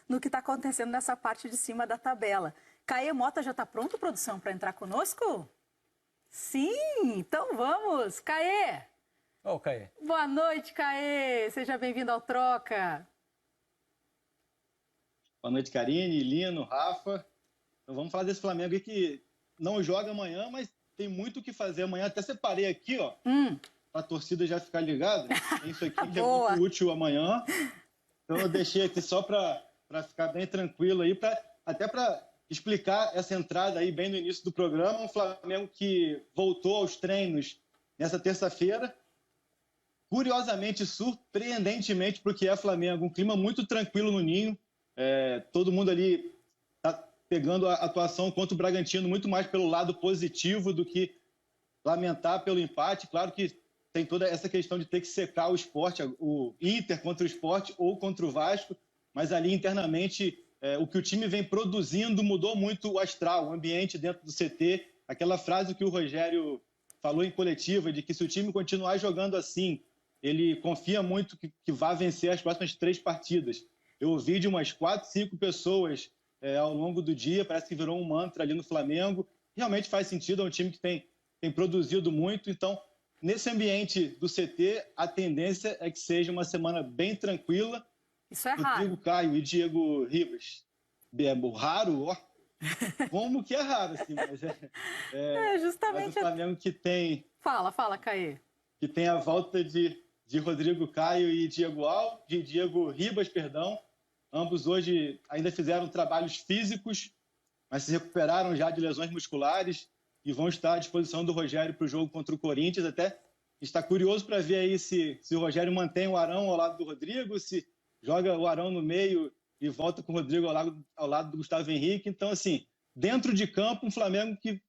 no que está acontecendo nessa parte de cima da tabela. Caê Mota já está pronto, produção, para entrar conosco? Sim, então vamos. Caê! Ô, Caê. Boa noite, Caê! Seja bem-vindo ao Troca. Boa noite, Karine, Lino, Rafa. Então vamos falar desse Flamengo aí que não joga amanhã, mas tem muito o que fazer amanhã. Até separei aqui, ó, para a torcida já ficar ligada. Tem isso aqui que é muito útil amanhã. Então eu deixei aqui só para ficar bem tranquilo aí, até para explicar essa entrada aí bem no início do programa. Um Flamengo que voltou aos treinos nessa terça-feira. Curiosamente, surpreendentemente, porque é Flamengo, um clima muito tranquilo no Ninho. Todo mundo ali está pegando a atuação contra o Bragantino muito mais pelo lado positivo do que lamentar pelo empate. Claro que tem toda essa questão de ter que secar o Sport, o Inter contra o Sport ou contra o Vasco, mas ali internamente o que o time vem produzindo mudou muito o astral, o ambiente dentro do CT. Aquela frase que o Rogério falou em coletiva de que se o time continuar jogando assim, ele confia muito que vai vencer as próximas 3 partidas. Eu ouvi de umas 4, 5 pessoas ao longo do dia, parece que virou um mantra ali no Flamengo. Realmente faz sentido, é um time que tem produzido muito. Então, nesse ambiente do CT, a tendência é que seja uma semana bem tranquila. Isso é raro. Rodrigo Caio e Diego Ribas. Raro? Ó. Como que é raro, assim, mas justamente. Mas o Flamengo que tem... Fala, Caê. Que tem a volta de Rodrigo Caio e Diego Ribas, perdão. Ambos hoje ainda fizeram trabalhos físicos, mas se recuperaram já de lesões musculares e vão estar à disposição do Rogério para o jogo contra o Corinthians. Até está curioso para ver aí se o Rogério mantém o Arão ao lado do Rodrigo, se joga o Arão no meio e volta com o Rodrigo ao lado do Gustavo Henrique. Então, assim, dentro de campo, um Flamengo que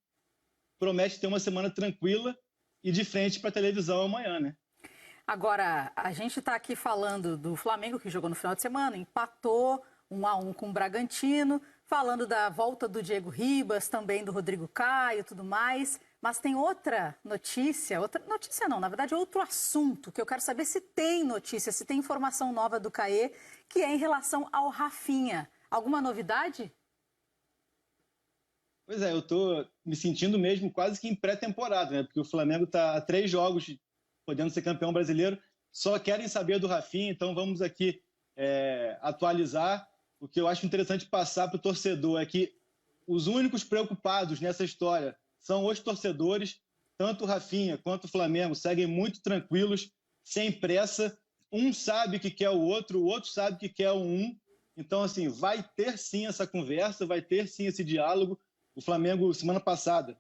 promete ter uma semana tranquila e de frente para a televisão amanhã, né? Agora, a gente está aqui falando do Flamengo, que jogou no final de semana, empatou 1-1 com o Bragantino, falando da volta do Diego Ribas, também do Rodrigo Caio e tudo mais. Mas tem outra notícia não, na verdade, outro assunto, que eu quero saber se tem notícia, se tem informação nova do Caê, que é em relação ao Rafinha. Alguma novidade? Pois é, eu estou me sentindo mesmo quase que em pré-temporada, né? Porque o Flamengo está a 3 jogos podendo ser campeão brasileiro, só querem saber do Rafinha, então vamos aqui atualizar. O que eu acho interessante passar para o torcedor é que os únicos preocupados nessa história são os torcedores, tanto o Rafinha quanto o Flamengo seguem muito tranquilos, sem pressa. Um sabe que quer o outro sabe que quer um. Então, assim, vai ter sim essa conversa, vai ter sim esse diálogo. O Flamengo, semana passada,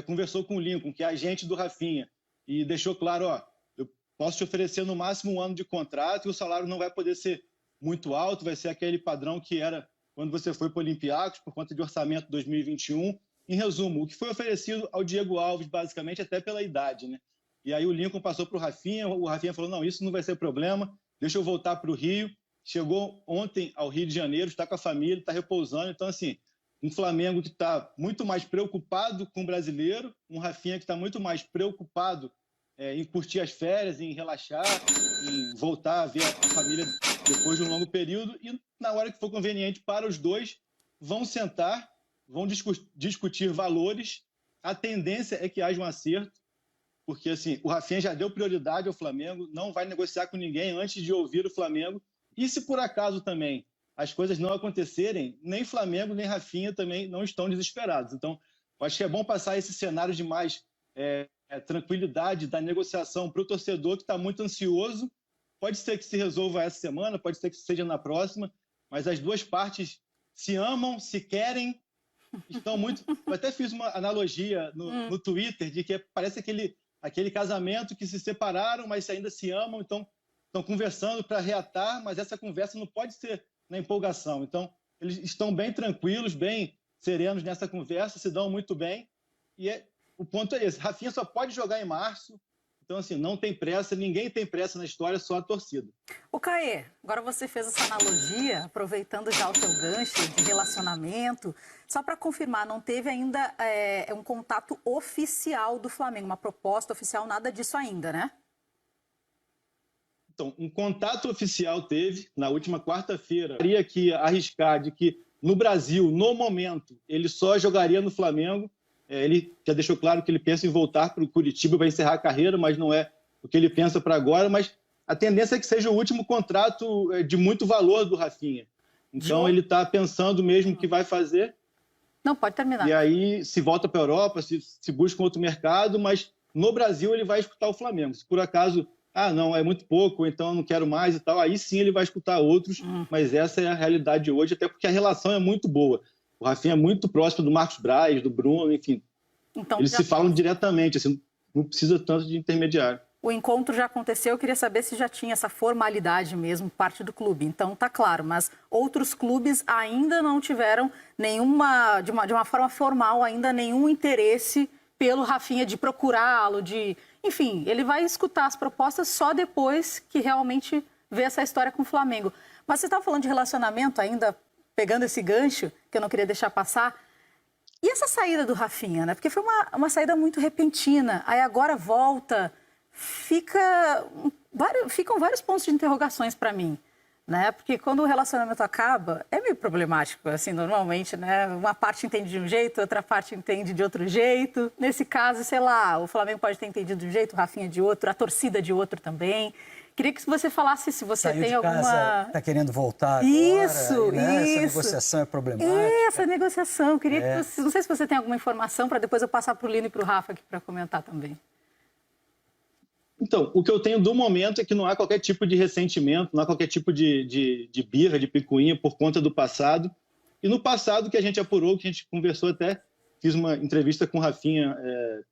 conversou com o Lincoln, que é agente do Rafinha, e deixou claro, ó, eu posso te oferecer no máximo 1 ano de contrato e o salário não vai poder ser muito alto, vai ser aquele padrão que era quando você foi para o Olympiacos, por conta de orçamento 2021. Em resumo, o que foi oferecido ao Diego Alves, basicamente, até pela idade, né? E aí o Lincoln passou para o Rafinha falou, não, isso não vai ser problema, deixa eu voltar para o Rio. Chegou ontem ao Rio de Janeiro, está com a família, está repousando. Então, assim, um Flamengo que está muito mais preocupado com o brasileiro, um Rafinha que está muito mais preocupado em curtir as férias, em relaxar, em voltar a ver a família depois de um longo período. E na hora que for conveniente para os dois, vão sentar, vão discutir valores. A tendência é que haja um acerto, porque assim, o Rafinha já deu prioridade ao Flamengo, não vai negociar com ninguém antes de ouvir o Flamengo. E se por acaso também as coisas não acontecerem, nem Flamengo nem Rafinha também não estão desesperados. Então, eu acho que é bom passar esse cenário de mais tranquilidade da negociação para o torcedor que está muito ansioso. Pode ser que se resolva essa semana, pode ser que seja na próxima, mas as duas partes se amam, se querem, estão muito... Eu até fiz uma analogia no Twitter de que parece aquele casamento que se separaram, mas ainda se amam, então estão conversando para reatar, mas essa conversa não pode ser na empolgação. Então, eles estão bem tranquilos, bem serenos nessa conversa, se dão muito bem. E o ponto é esse, Rafinha só pode jogar em março, então assim, não tem pressa, ninguém tem pressa na história, só a torcida. O Caê, agora você fez essa analogia, aproveitando já o teu gancho de relacionamento, só para confirmar, não teve ainda um contato oficial do Flamengo, uma proposta oficial, nada disso ainda, né? Então, um contato oficial teve na última quarta-feira. Teria que arriscar de que no Brasil, no momento, ele só jogaria no Flamengo. Ele já deixou claro que ele pensa em voltar para o Curitiba, vai encerrar a carreira, mas não é o que ele pensa para agora. Mas a tendência é que seja o último contrato de muito valor do Rafinha. Então, ele está pensando mesmo o que vai fazer. Não, pode terminar. E aí, se volta para a Europa, se busca um outro mercado, mas no Brasil ele vai escutar o Flamengo. Se por acaso, não, é muito pouco, então eu não quero mais e tal, aí sim ele vai escutar outros, mas essa é a realidade hoje, até porque a relação é muito boa. O Rafinha é muito próximo do Marcos Braz, do Bruno, enfim. Então, eles se falam diretamente, assim, não precisa tanto de intermediário. O encontro já aconteceu, eu queria saber se já tinha essa formalidade mesmo, parte do clube. Então, tá claro, mas outros clubes ainda não tiveram nenhuma, de uma forma formal, ainda nenhum interesse pelo Rafinha de procurá-lo, de... Enfim, ele vai escutar as propostas só depois que realmente vê essa história com o Flamengo. Mas você estava falando de relacionamento ainda, pegando esse gancho, que eu não queria deixar passar. E essa saída do Rafinha, né? Porque foi uma saída muito repentina. Aí agora volta... Ficam vários pontos de interrogações para mim, né? Porque quando o relacionamento acaba, é meio problemático, assim, normalmente, né? Uma parte entende de um jeito, outra parte entende de outro jeito. Nesse caso, sei lá, o Flamengo pode ter entendido de um jeito, o Rafinha de outro, a torcida de outro também. Queria que você falasse se você tem alguma... Está querendo voltar agora, isso, né? isso. Essa negociação é problemática. Essa negociação. Queria que você... Não sei se você tem alguma informação para depois eu passar para o Lino e para o Rafa aqui para comentar também. Então, o que eu tenho do momento é que não há qualquer tipo de ressentimento, não há qualquer tipo de birra, de picuinha por conta do passado. E no passado que a gente apurou, que a gente conversou até, fiz uma entrevista com o Rafinha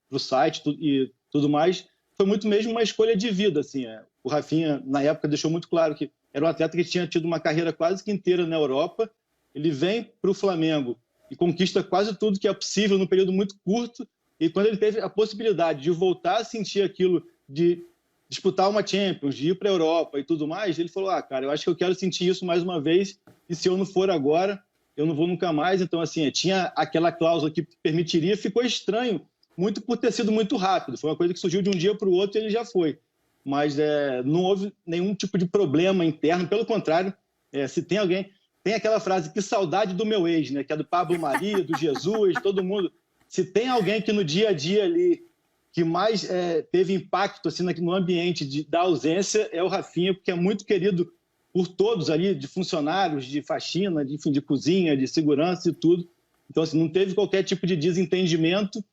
para o site e tudo mais, foi muito mesmo uma escolha de vida. Assim, O Rafinha, na época, deixou muito claro que era um atleta que tinha tido uma carreira quase que inteira na Europa. Ele vem para o Flamengo e conquista quase tudo que é possível num período muito curto. E quando ele teve a possibilidade de voltar a sentir aquilo, de disputar uma Champions, de ir para a Europa e tudo mais, ele falou, cara, eu acho que eu quero sentir isso mais uma vez, e se eu não for agora, eu não vou nunca mais. Então, assim, tinha aquela cláusula que permitiria, ficou estranho, muito por ter sido muito rápido. Foi uma coisa que surgiu de um dia para o outro e ele já foi. Mas não houve nenhum tipo de problema interno, pelo contrário, se tem alguém... Tem aquela frase, que saudade do meu ex, né? Que é do Pablo Mari, do Jesus, todo mundo. Se tem alguém que no dia a dia ali que mais teve impacto assim, no ambiente da ausência, é o Rafinha, porque é muito querido por todos ali, de funcionários, de faxina, de cozinha, de segurança e tudo. Então, assim, não teve qualquer tipo de desentendimento.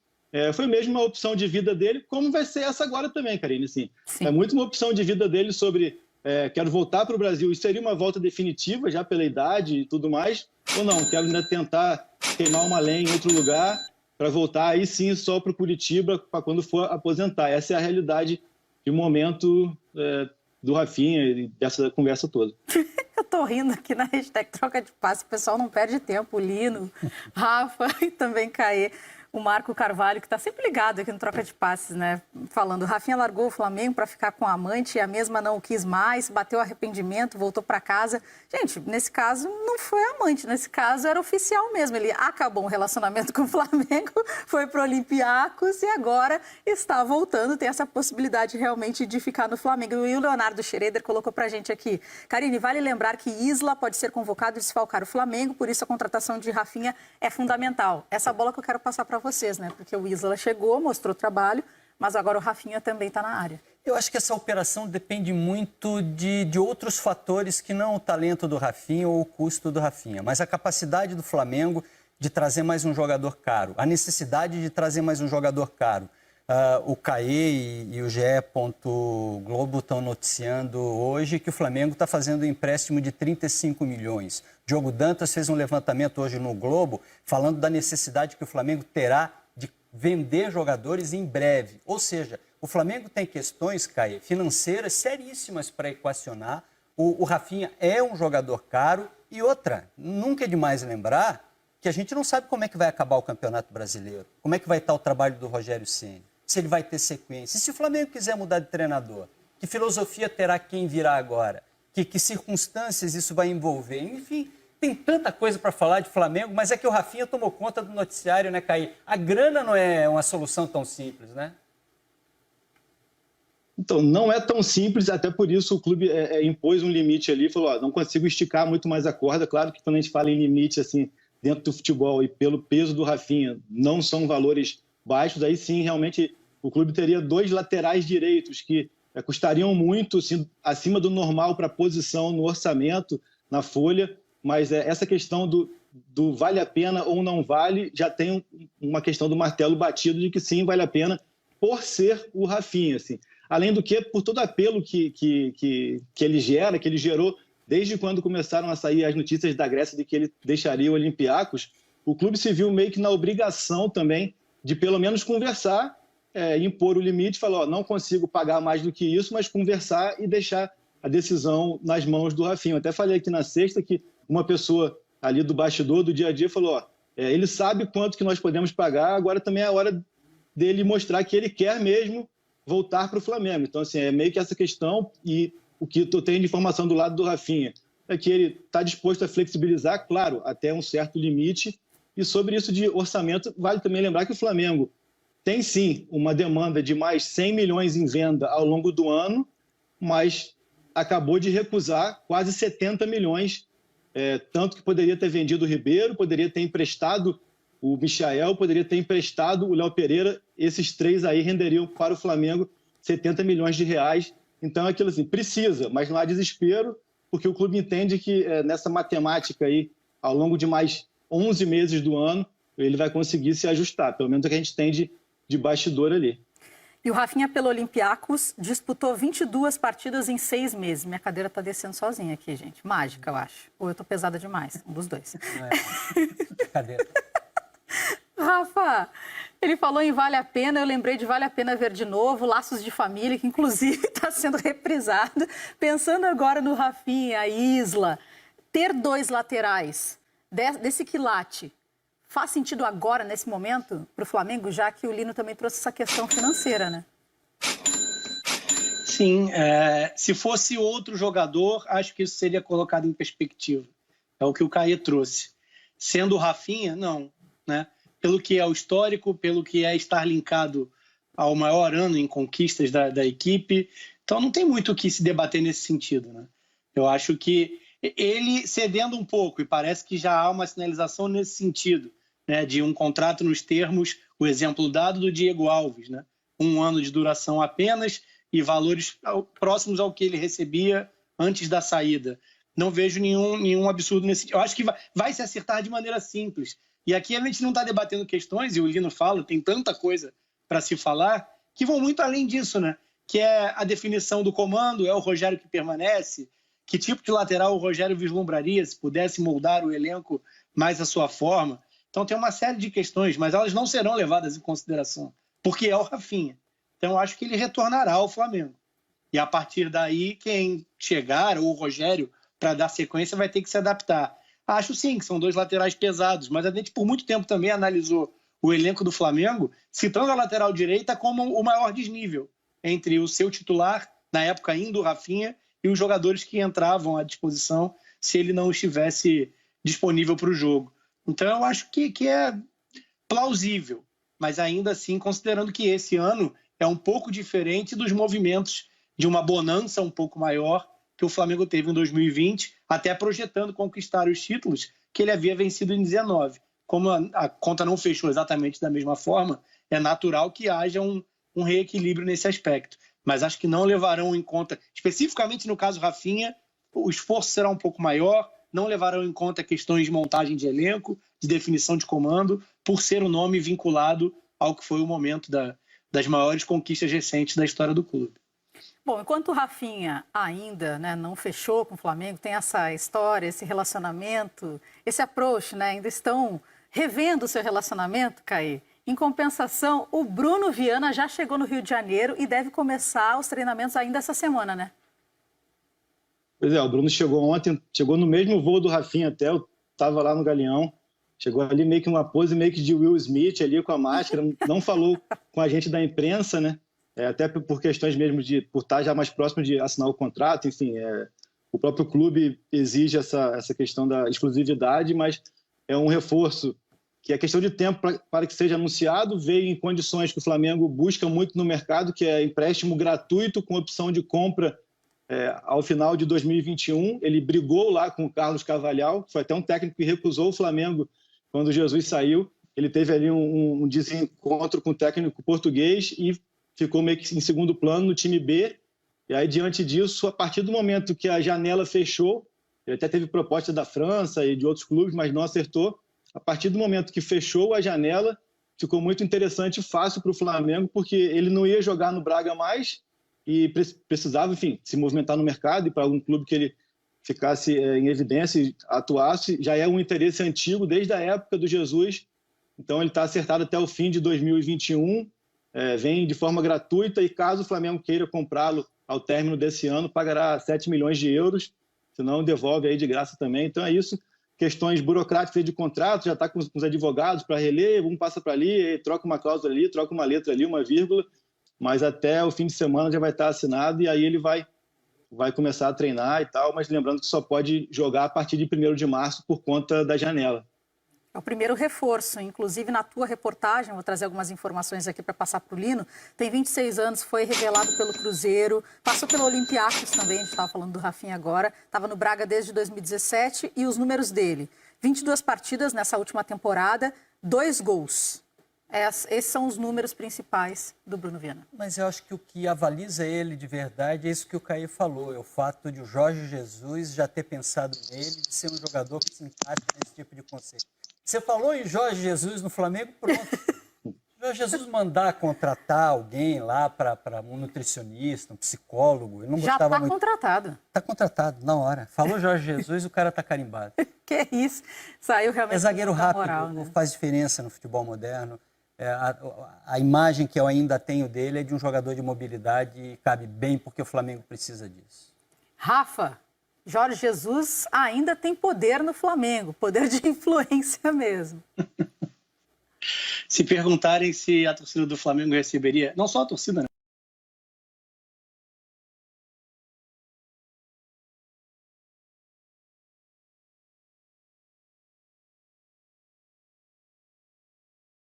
Foi mesmo uma opção de vida dele, como vai ser essa agora também, Karine. Assim, é muito uma opção de vida dele sobre quero voltar para o Brasil. Isso seria uma volta definitiva, já pela idade e tudo mais, ou não? Quero ainda tentar queimar uma lenha em outro lugar para voltar aí sim só para o Curitiba para quando for aposentar. Essa é a realidade de momento do Rafinha e dessa conversa toda. Eu tô rindo aqui na hashtag troca de passe, o pessoal não perde tempo, o Lino, Rafa e também Caê. O Marco Carvalho, que está sempre ligado aqui no Troca de Passes, né? Falando, Rafinha largou o Flamengo para ficar com a amante e a mesma não o quis mais, bateu arrependimento, voltou para casa. Gente, nesse caso não foi amante, nesse caso era oficial mesmo. Ele acabou um relacionamento com o Flamengo, foi para o Olympiacos e agora está voltando, tem essa possibilidade realmente de ficar no Flamengo. E o Leonardo Schroeder colocou para a gente aqui. Karine, vale lembrar que Isla pode ser convocado e desfalcar o Flamengo, por isso a contratação de Rafinha é fundamental. Essa bola que eu quero passar para vocês, né? Porque o Isla chegou, mostrou trabalho, mas agora o Rafinha também está na área. Eu acho que essa operação depende muito de outros fatores que não o talento do Rafinha ou o custo do Rafinha, mas a capacidade do Flamengo de trazer mais um jogador caro, a necessidade de trazer mais um jogador caro. O Caê e o GE. Globo estão noticiando hoje que o Flamengo está fazendo um empréstimo de 35 milhões. Diogo Dantas fez um levantamento hoje no Globo falando da necessidade que o Flamengo terá de vender jogadores em breve. Ou seja, o Flamengo tem questões, Caê, financeiras seríssimas para equacionar. O Rafinha é um jogador caro e outra, nunca é demais lembrar que a gente não sabe como é que vai acabar o Campeonato Brasileiro, como é que vai estar o trabalho do Rogério Ceni, se ele vai ter sequência. E se o Flamengo quiser mudar de treinador, que filosofia terá quem virá agora? Que circunstâncias isso vai envolver? Enfim, tem tanta coisa para falar de Flamengo, mas é que o Rafinha tomou conta do noticiário, né, Caí? A grana não é uma solução tão simples, né? Então, não é tão simples, até por isso o clube impôs um limite ali, falou, ó, não consigo esticar muito mais a corda. Claro que quando a gente fala em limite, assim, dentro do futebol e pelo peso do Rafinha, não são valores baixos, aí sim, realmente, o clube teria 2 laterais direitos que custariam muito, assim, acima do normal para a posição no orçamento, na folha, mas essa questão do vale a pena ou não vale, já tem uma questão do martelo batido de que sim, vale a pena, por ser o Rafinha, assim. Além do que, por todo apelo que ele gera, que ele gerou desde quando começaram a sair as notícias da Grécia de que ele deixaria o Olympiacos, o clube se viu meio que na obrigação também de pelo menos conversar, impor o limite, falar, ó, não consigo pagar mais do que isso, mas conversar e deixar a decisão nas mãos do Rafinha. Eu até falei aqui na sexta que uma pessoa ali do bastidor, do dia a dia, falou, ó, ele sabe quanto que nós podemos pagar, agora também é a hora dele mostrar que ele quer mesmo voltar para o Flamengo. Então, assim, é meio que essa questão, e o que eu tenho de informação do lado do Rafinha é que ele está disposto a flexibilizar, claro, até um certo limite. E sobre isso de orçamento, vale também lembrar que o Flamengo tem, sim, uma demanda de mais 100 milhões em venda ao longo do ano, mas acabou de recusar quase 70 milhões, tanto que poderia ter vendido o Ribeiro, poderia ter emprestado o Michael, poderia ter emprestado o Léo Pereira. Esses 3 aí renderiam para o Flamengo 70 milhões de reais. Então é aquilo assim, precisa, mas não há desespero, porque o clube entende que nessa matemática aí, ao longo de mais 11 meses do ano, ele vai conseguir se ajustar, pelo menos o que a gente tem de bastidor ali. E o Rafinha, pelo Olympiacos, disputou 22 partidas em 6 meses. Minha cadeira está descendo sozinha aqui, gente. Mágica, eu acho. Ou eu tô pesada demais, um dos dois. Cadeira. Rafa, ele falou em Vale a Pena, eu lembrei de Vale a Pena Ver de Novo, Laços de Família, que inclusive está sendo reprisado. Pensando agora no Rafinha, a Isla, ter 2 laterais desse quilate, faz sentido agora, nesse momento, para o Flamengo, já que o Lino também trouxe essa questão financeira, né? Sim, se fosse outro jogador, acho que isso seria colocado em perspectiva. É o que o Caê trouxe. Sendo o Rafinha, não, né? Pelo que é o histórico, pelo que é estar linkado ao maior ano em conquistas da equipe. Então não tem muito o que se debater nesse sentido, né? Eu acho que ele cedendo um pouco, e parece que já há uma sinalização nesse sentido, né, de um contrato nos termos, o exemplo dado do Diego Alves, né? 1 ano de duração apenas e valores próximos ao que ele recebia antes da saída. Não vejo nenhum absurdo nesse sentido. Eu acho que vai se acertar de maneira simples. E aqui a gente não está debatendo questões, e o Lino fala, tem tanta coisa para se falar, que vão muito além disso, né? Que é a definição do comando, é o Rogério que permanece, que tipo de lateral o Rogério vislumbraria se pudesse moldar o elenco mais à sua forma. Então tem uma série de questões, mas elas não serão levadas em consideração, porque é o Rafinha. Então eu acho que ele retornará ao Flamengo. E a partir daí, quem chegar, ou o Rogério, para dar sequência, vai ter que se adaptar. Acho sim que são 2 laterais pesados, mas a gente por muito tempo também analisou o elenco do Flamengo, citando a lateral direita como o maior desnível entre o seu titular, na época ainda o Rafinha, e os jogadores que entravam à disposição se ele não estivesse disponível para o jogo. Então eu acho que é plausível, mas ainda assim considerando que esse ano é um pouco diferente dos movimentos de uma bonança um pouco maior que o Flamengo teve em 2020, até projetando conquistar os títulos que ele havia vencido em 19. Como a conta não fechou exatamente da mesma forma, é natural que haja um reequilíbrio nesse aspecto. Mas acho que não levarão em conta, especificamente no caso Rafinha, o esforço será um pouco maior, não levarão em conta questões de montagem de elenco, de definição de comando, por ser um nome vinculado ao que foi o momento das maiores conquistas recentes da história do clube. Bom, enquanto o Rafinha ainda, né, não fechou com o Flamengo, tem essa história, esse relacionamento, esse approach, né, ainda estão revendo o seu relacionamento, Caê. Em compensação, o Bruno Viana já chegou no Rio de Janeiro e deve começar os treinamentos ainda essa semana, né? Pois é, o Bruno chegou ontem, chegou no mesmo voo do Rafinha até, eu estava lá no Galeão, chegou ali meio que uma pose meio que de Will Smith ali com a máscara, não falou com a gente da imprensa, né? Até por questões mesmo por estar já mais próximo de assinar o contrato, enfim, o próprio clube exige essa questão da exclusividade, mas é um reforço que é questão de tempo para que seja anunciado. Veio em condições que o Flamengo busca muito no mercado, que é empréstimo gratuito com opção de compra ao final de 2021. Ele brigou lá com o Carlos Carvalhal, que foi até um técnico que recusou o Flamengo quando Jesus saiu. Ele teve ali um desencontro com o técnico português e ficou meio que em segundo plano no time B. E aí, diante disso, a partir do momento que a janela fechou, ele até teve proposta da França e de outros clubes, mas não acertou. A partir do momento que fechou a janela, ficou muito interessante e fácil para o Flamengo, porque ele não ia jogar no Braga mais e precisava, enfim, se movimentar no mercado e para algum clube que ele ficasse em evidência e atuasse. Já é um interesse antigo, desde a época do Jesus. Então, ele está acertado até o fim de 2021, vem de forma gratuita e caso o Flamengo queira comprá-lo ao término desse ano, pagará 7 milhões de euros, senão devolve aí de graça também. Então é isso, questões burocráticas de contrato, já está com os advogados para reler, um passa para ali, troca uma cláusula ali, troca uma letra ali, uma vírgula, mas até o fim de semana já vai estar assinado e aí ele vai começar a treinar e tal, mas lembrando que só pode jogar a partir de 1º de março por conta da janela. É o primeiro reforço, inclusive na tua reportagem, vou trazer algumas informações aqui para passar para o Lino, tem 26 anos, foi revelado pelo Cruzeiro, passou pelo Olympiacos também, a gente estava falando do Rafinha agora, estava no Braga desde 2017 e os números dele, 22 partidas nessa última temporada, 2 gols. Esses são os números principais do Bruno Viana. Mas eu acho que o que avaliza ele de verdade é isso que o Caí falou, é o fato de o Jorge Jesus já ter pensado nele, de ser um jogador que se encaixa nesse tipo de conceito. Você falou em Jorge Jesus no Flamengo, pronto. Jorge Jesus mandar contratar alguém lá para um nutricionista, um psicólogo, ele não já gostava está muito. Contratado. Está contratado, na hora. Falou Jorge Jesus, o cara está carimbado. Que isso, saiu realmente. É zagueiro rápido, moral, né? faz diferença no futebol moderno. A imagem que eu ainda tenho dele é de um jogador de mobilidade e cabe bem porque o Flamengo precisa disso. Rafa, Jorge Jesus ainda tem poder no Flamengo, poder de influência mesmo. Se perguntarem se a torcida do Flamengo receberia, não só a torcida, né?